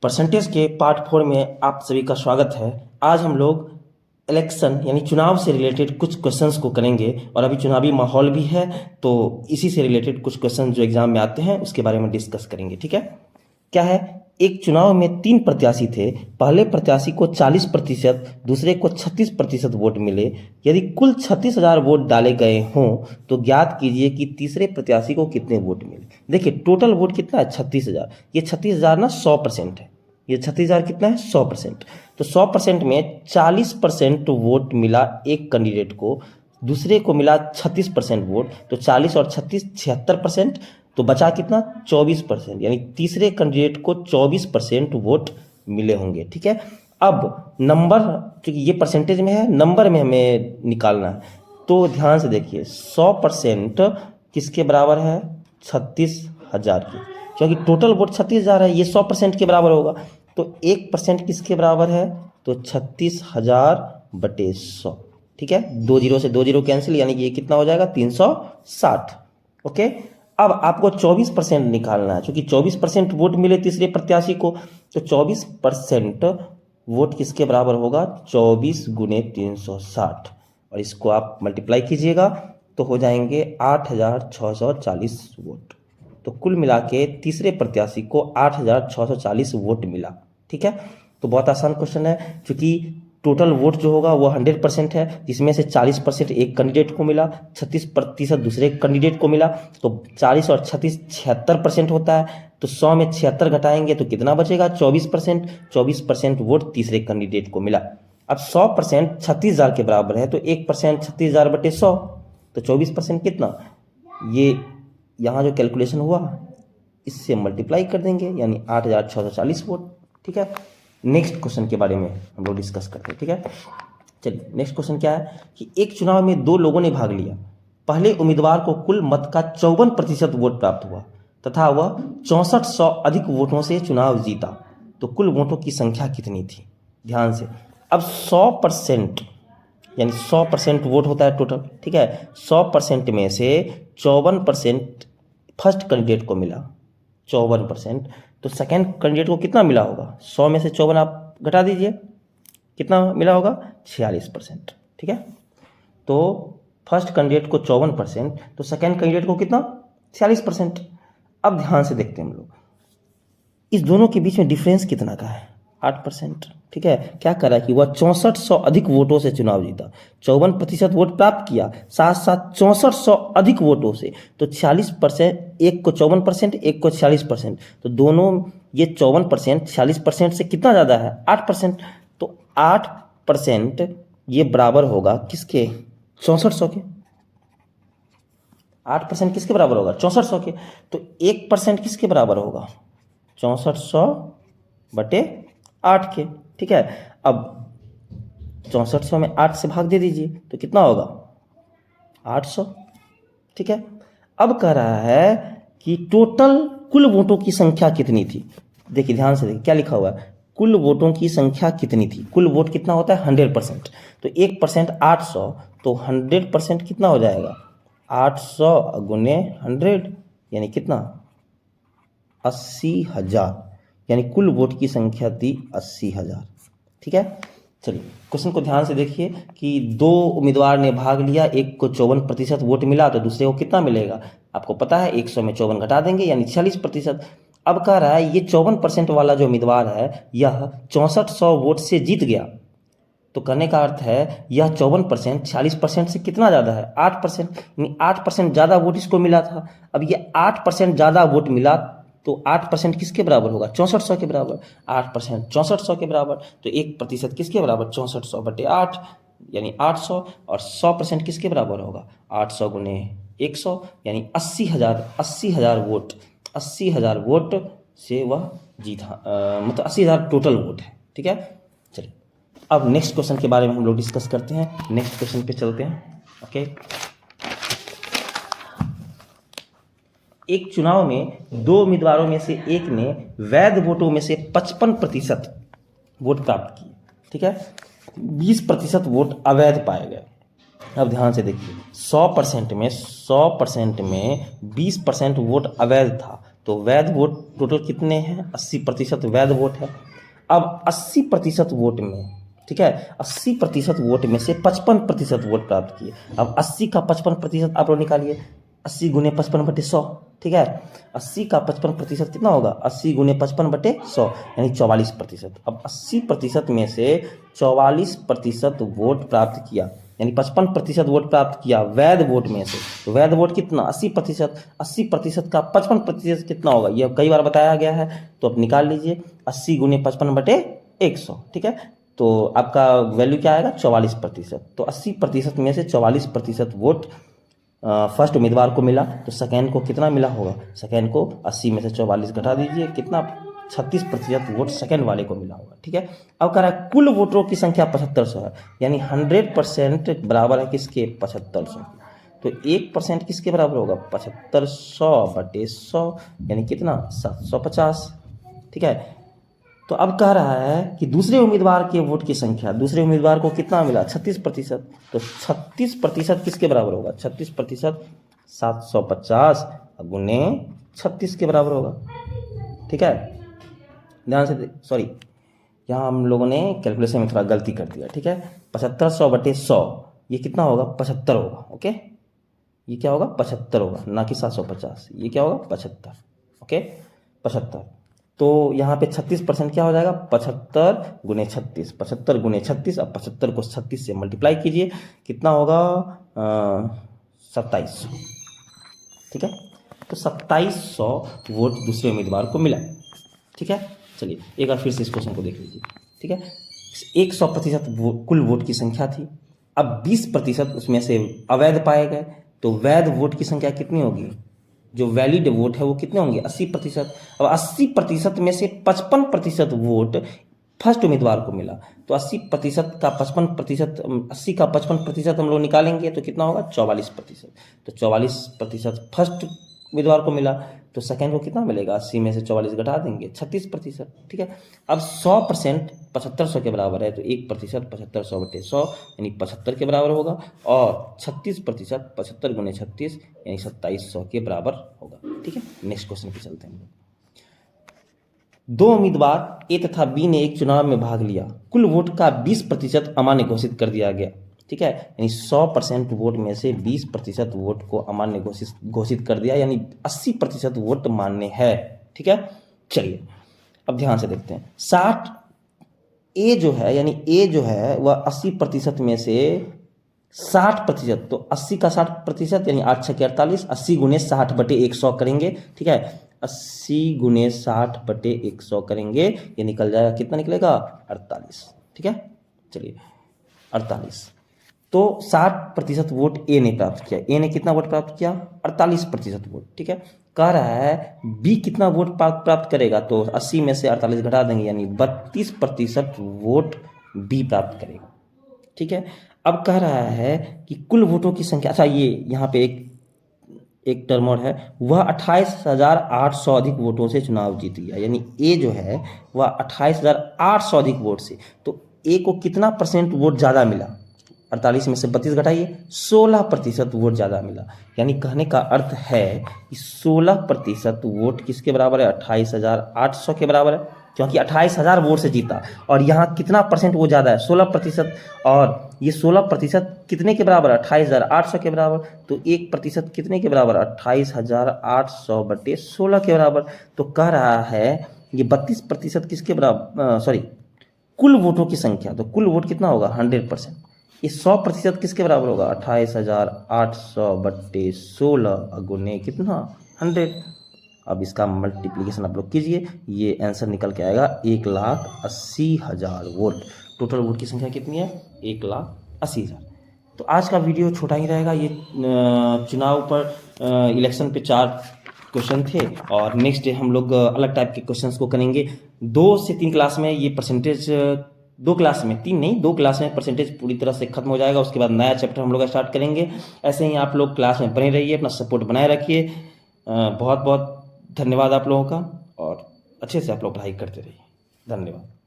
Percentage के part 4 में आप सभी का स्वागत है। आज हम लोग इलेक्शन यानी चुनाव से रिलेटेड कुछ क्वेश्चंस को करेंगे और अभी चुनावी माहौल भी है, तो इसी से रिलेटेड कुछ क्वेश्चन जो एग्जाम में आते हैं उसके बारे में डिस्कस करेंगे। ठीक है, क्या है, एक चुनाव में 3 प्रत्याशी थे। पहले प्रत्याशी को 40%, दूसरे को 36% वोट मिले। यदि कुल 36,000 वोट डाले गए हों तो ज्ञात कीजिए कि तीसरे प्रत्याशी को कितने वोट मिले। देखिए टोटल वोट कितना है, 36,000। ये 36,000 ना 100% है। ये 36,000 कितना है, 100%। तो 100% में 40% वोट मिला एक कैंडिडेट को, दूसरे को मिला 36% वोट। तो 40 और 36 76%। तो बचा कितना, 24%। यानी तीसरे कैंडिडेट को 24% वोट मिले होंगे। ठीक है, अब नंबर, क्योंकि ये परसेंटेज में है, नंबर में हमें निकालना है। तो ध्यान से देखिए, 100% किसके बराबर है, 36,000 के। क्योंकि टोटल वोट 36,000 है, ये 100% के बराबर होगा। तो 1% किसके बराबर है, तो 36,000 बटे 100। ठीक है, 2 जीरो से 2 जीरो कैंसिल, यानी कि ये कितना हो जाएगा, 360। ओके, अब आपको 24% निकालना है। क्योंकि 24% वोट मिले तीसरे प्रत्याशी को, तो 24% वोट किसके बराबर होगा, 24 गुने 360। और इसको आप मल्टीप्लाई कीजिएगा तो हो जाएंगे 8,640 वोट। तो कुल मिला के तीसरे प्रत्याशी को 8,640 वोट मिला। ठीक है, तो बहुत आसान क्वेश्चन है। क्योंकि टोटल वोट जो होगा वो 100% है, जिसमें से 40% एक कैंडिडेट को मिला, 36% दूसरे कैंडिडेट को मिला। तो 40 और 36 76% होता है। तो 100 में 76 घटाएंगे तो कितना बचेगा, 24%। 24% वोट तीसरे कैंडिडेट को मिला। अब 100% 36,000 के बराबर है, तो 1% 36,000 बटे 100, तो 24% कितना, ये यहाँ जो कैलकुलेशन हुआ इससे मल्टीप्लाई कर देंगे, यानी 8,640 वोट। ठीक है, नेक्स्ट क्वेश्चन के बारे में हम लोग डिस्कस करते हैं। ठीक है, चलिए नेक्स्ट क्वेश्चन क्या है कि एक चुनाव में 2 लोगों ने भाग लिया। पहले उम्मीदवार को कुल मत का 54% वोट प्राप्त हुआ तथा वह 6400 अधिक वोटों से चुनाव जीता। तो कुल वोटों की संख्या कितनी थी। ध्यान से, अब 100% यानी 100% वोट होता है टोटल। ठीक है, 100% में से 54% फर्स्ट कैंडिडेट को मिला, 54%। तो सेकेंड कैंडिडेट को कितना मिला होगा, 100 में से 54 आप घटा दीजिए, कितना मिला होगा, 46%। ठीक है, तो फर्स्ट कैंडिडेट को 54%, तो सेकेंड कैंडिडेट को कितना, 46%। अब ध्यान से देखते हैं हम लोग, इस दोनों के बीच में डिफरेंस कितना का है, 8%। ठीक है, क्या करा कि वह 6400 अधिक वोटों से चुनाव जीता। 54% वोट प्राप्त किया, साथ साथ 6400 अधिक वोटों से। तो 46%, एक को 54%, एक को 46%। तो दोनों, ये 54% 46% से कितना ज़्यादा है, 8%। तो 8% ये बराबर होगा किसके, 6400 के। 8% किसके बराबर होगा, 6400 के। तो 1% किसके बराबर होगा, 6400 बटे 8 के। ठीक है, अब 6400 में 8 से भाग दे दीजिए तो कितना होगा, 800। ठीक है, अब कह रहा है कि टोटल कुल वोटों की संख्या कितनी थी। देखिए ध्यान से देखिए क्या लिखा हुआ है, कुल वोटों की संख्या कितनी थी। कुल वोट कितना होता है, 100%। तो 1% 800, तो 100% कितना हो जाएगा, 800 गुने 100, यानी कितना, 80,000। यानी कुल वोट की संख्या थी 80,000। ठीक है, चलिए क्वेश्चन को ध्यान से देखिए कि 2 उम्मीदवार ने भाग लिया, एक को 54% वोट मिला, तो दूसरे को कितना मिलेगा, आपको पता है 100 में 54 घटा देंगे, यानी 46%। अब कह रहा है ये 54% वाला जो उम्मीदवार है यह 6400 वोट से जीत गया। तो कहने का अर्थ है यह 54% 46% से कितना ज़्यादा है, 8%। यानी 8% ज़्यादा वोट इसको मिला था। अब ये 8% ज़्यादा वोट मिला, तो 8% किसके बराबर होगा, 6400 के बराबर। 8% 6400 के बराबर, तो 1% किसके बराबर, 6400 बटे 8, यानी 800। और 100% किसके बराबर होगा, 800 गुने 100, यानी 80,000। 80,000 वोट, 80,000 वोट से वह जीता, मतलब 80,000 टोटल वोट है। ठीक है, चलिए अब नेक्स्ट क्वेश्चन के बारे में हम लोग डिस्कस करते हैं। नेक्स्ट क्वेश्चन पे चलते हैं। ओके, एक चुनाव में 2 उम्मीदवारों में से एक ने वैध वोटों में से 55% वोट प्राप्त किए। ठीक है, 20% वोट अवैध पाए गए। अब ध्यान से देखिए, 100% में 20% वोट अवैध था, तो वैध वोट टोटल कितने हैं? 80% वैध वोट है। अब 80% वोट में, ठीक है, 80% वोट में से 55% वोट प्राप्त किए। अब 80 का 55% आप लोग निकालिए, 80 गुने 55/100, ठीक है। 80 का 55% कितना होगा? 80 गुने 55/100 यानी 44%। अब 80% में से 44% वोट प्राप्त किया, यानी 55% वोट प्राप्त किया वैध वोट में से। तो वैध वोट कितना? 80%। 80% का 55% कितना होगा? यह कई बार बताया गया है, तो अब निकाल लीजिए। 80 गुने 55/100, ठीक है। तो आपका वैल्यू क्या आएगा? 44%। तो 80% में से 44% वोट फर्स्ट उम्मीदवार को मिला, तो सेकेंड को कितना मिला होगा? सेकेंड को 80 में से 44 घटा दीजिए, कितना? 36% वोट सेकेंड वाले को मिला होगा, ठीक है। अब कह रहा है कुल वोटरों की संख्या 7500 है, यानी 100% बराबर है किसके? 7500। तो 1% किसके बराबर होगा? 7500/100 यानी कितना? 750, ठीक है। तो अब कह रहा है कि दूसरे उम्मीदवार के वोट की संख्या, दूसरे उम्मीदवार को कितना मिला? 36%। तो 36% किसके बराबर होगा? 36% 750 गुने 36 के बराबर होगा, ठीक है। ध्यान से, सॉरी, यहाँ हम लोगों ने कैलकुलेशन में थोड़ा गलती कर दिया, ठीक है। 7500/100 ये कितना होगा? 75 होगा, ओके। ये क्या होगा? 75 होगा, ना कि 750। ये क्या होगा? 75, ओके, 75। तो यहाँ पे 36% क्या हो जाएगा? 75 गुने 36, 75 गुने 36। अब 75 को 36 से मल्टीप्लाई कीजिए, कितना होगा? 2700, ठीक है। तो 2700 वोट दूसरे उम्मीदवार को मिला, ठीक है। चलिए एक बार फिर से इस क्वेश्चन को देख लीजिए, ठीक है। 100% कुल वोट की संख्या थी। अब 20% उसमें से अवैध पाए गए, तो वैध वोट की संख्या कितनी होगी? जो वैलिड वोट है वो कितने होंगे? 80%। अब 80% में से 55% वोट फर्स्ट उम्मीदवार को मिला, तो 80% का 55%, 80 का 55% हम लोग निकालेंगे तो कितना होगा? 44%। तो 44% फर्स्ट उम्मीदवार को मिला, तो सेकेंड को कितना मिलेगा? 80 में से 44 घटा देंगे, 36%, ठीक है। अब 100% 7500 के बराबर है, तो 1% 7500/100 यानी 75 के बराबर होगा, और 36% 75 गुने 36 यानी 2700 के बराबर होगा, ठीक है। नेक्स्ट क्वेश्चन पे चलते हैं। दो उम्मीदवार ए तथा बी ने एक चुनाव में भाग लिया, कुल वोट का 20% अमान्य घोषित कर दिया गया, ठीक है। यानी 100% वोट में से 20% वोट को अमान्य घोषित कर दिया, यानी 80% वोट मान्य है, ठीक है। चलिए अब ध्यान से देखते हैं। 60 ए जो है, यानी ए जो है वह 80% में से 60%, तो 80 का 60% यानी 8 6 48, 80 गुने 60/100 करेंगे, ठीक है। 80 गुने 60/100 करेंगे, ये निकल जाएगा, कितना निकलेगा? 48, ठीक है। चलिए 48। तो 60% वोट ए ने प्राप्त किया। ए ने कितना वोट प्राप्त किया? 48% वोट, ठीक है। कह रहा है बी कितना वोट प्राप्त करेगा, तो 80 में से 48 घटा देंगे, यानी 32% वोट बी प्राप्त करेगा, ठीक है। अब कह रहा है कि कुल वोटों की संख्या, अच्छा ये यहाँ पे एक टर्म और है, वह 28,800 अधिक वोटों से चुनाव जीत गया, यानी ए जो है वह 28,800 अधिक वोट से। तो ए को कितना % वोट ज़्यादा मिला? 48 में से 32 घटाइए, 16% वोट ज़्यादा मिला। यानी कहने का अर्थ है कि 16% वोट किसके बराबर है? 28,800 के बराबर है, क्योंकि 28,000 वोट से जीता, और यहाँ कितना % वो ज़्यादा है? 16%। और ये 16% कितने के बराबर है? 28,800 के बराबर। तो 1% कितने के बराबर? 28,800/16 के बराबर। तो कह रहा है ये 32% किसके बराबर, सॉरी, कुल वोटों की संख्या, तो कुल वोट कितना होगा? 100%। ये 100% किसके बराबर होगा? 28,800/16 गुने कितना? 100। अब इसका मल्टीप्लिकेशन आप लोग कीजिए, ये आंसर निकल के आएगा 1,80,000 वोट। टोटल वोट की संख्या कितनी है? 1,80,000। तो आज का वीडियो छोटा ही रहेगा। ये चुनाव पर इलेक्शन पे 4 क्वेश्चन थे, और नेक्स्ट डे हम लोग अलग टाइप के क्वेश्चंस को करेंगे। 2 से 3 क्लास में ये परसेंटेज, 2 क्लास में, 3 नहीं, 2 क्लास में परसेंटेज पूरी तरह से खत्म हो जाएगा। उसके बाद नया चैप्टर हम लोग स्टार्ट करेंगे। ऐसे ही आप लोग क्लास में बने रहिए, अपना सपोर्ट बनाए रखिए। बहुत बहुत धन्यवाद आप लोगों का, और अच्छे से आप लोग पढ़ाई करते रहिए। धन्यवाद।